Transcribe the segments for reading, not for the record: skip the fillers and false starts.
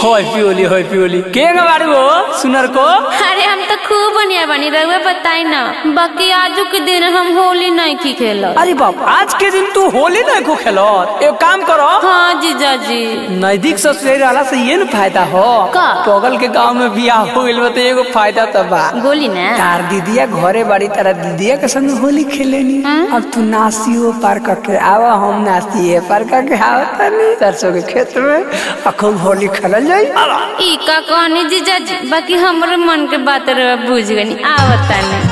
Happy Holi के गवारी हो सुनर को। अरे हम तो खूब बढ़िया बनी रहुए बताई ना, बाकी आजू के दिन हम होली नहीं की खेल। अरे बाप आज के दिन तू होली नहीं को खेलो, एक काम करो। हाँ जीजा जी, नजदीक ससुराल वाला से ये न फायदा हो का बगल के गांव में बियाह हो गइल तो एगो फायदा तो बा। बोली ना तार दीदिया घरे बाड़ी तारा दीदिया के संग होली खेलेनी। अब तू नासियो पार करके आवा, हम नासिए पार करके आवता नहीं सरसों के खेत में खूब होली खेलल जाई। ई का कहनी जीजा जी, बाकी हमरे मन के बात रे बुझ गनी आवता नहीं।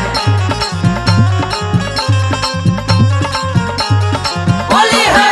होली है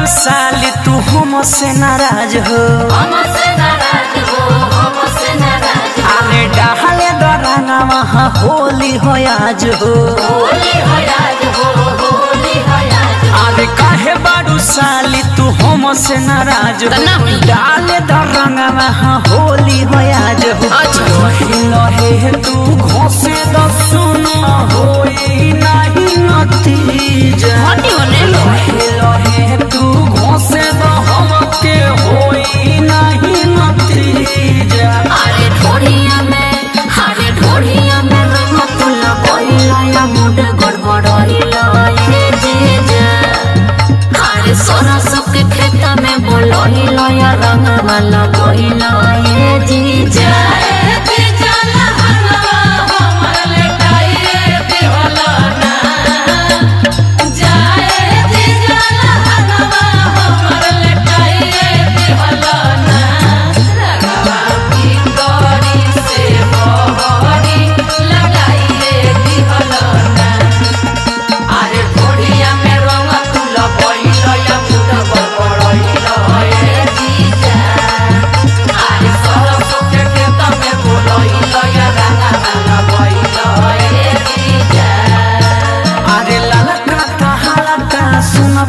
साली तू हमसे नाराज हो, हमसे नाराज हो, हमसे नाराज हो। अरे डाले दराना वहाँ होली हो आज हो, होली हो आज हो, होली हो आज हो। अरे काहे बारू साली तू हमसे नाराज हो, डाले दराना वहाँ होली हो आज हो। लहे लहे तू घोसे दसुना होई नहीं नतीजा। लहे लहे तू घोसे द हमके होई नहीं नतीजा। अरे ढोढ़िया में रंग तुला कोइला या मुड गड़बड़ाइला ये जीजा। अरे सरसों के खेत में बोलहिला या रंग वाला कोइला ये जीजा।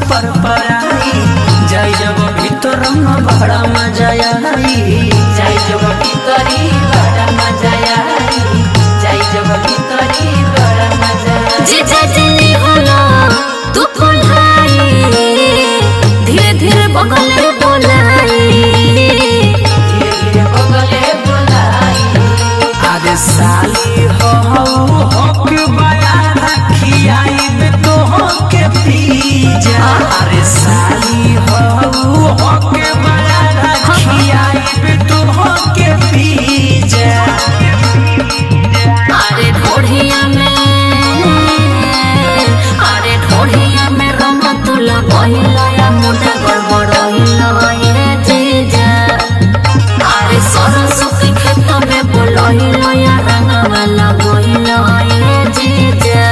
पर पराई जाई जब भीतर बड़ा मजा आई, जाई जब भीतरी बड़ा मजा आई, जाई जब भीतरी बड़ा मजा आई। जीजा जल्दी होला तू फुलाई, धीरे धीरे बगले बोलाई, धीरे धीरे बगले बोलाई। अरे साली हो हक बया रखी आई तो के पीजा। अरे साली हो हक बया रखी आई तो के पीजा। अरे ढोढ़िया में रंग तुला कोइला या मुड गड़बड़ाइला ये जीजा। अरे सरसों के खेत में बोलहिला या रंग वाला कोइला ये जीजा।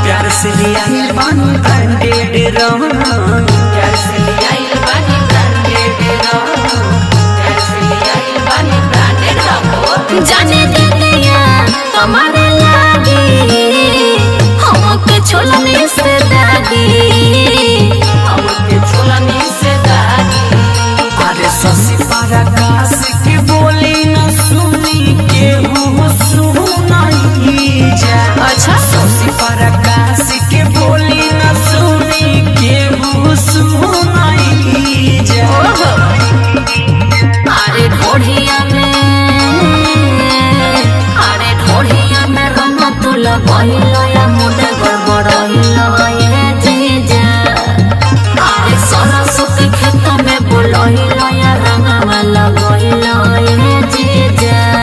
प्यार से लिया बानी ब्रांडेड रंग, प्यार से लिया बानी ब्रांडेड रंग, प्यार से लिया बानी ब्रांडेड रंग। जाने दे दिया तुम्हारे लागी, हमके छोलने से दागी, हमके छोलने से दागी। अरे शशि पराकाश के बोली न सुनी केहू सुनाई जा। अच्छा शशि पराकाश के बोली न सुनी केहू सुनाई जा। अरे ढोढ़िया में रंग तुला कोइला या मुड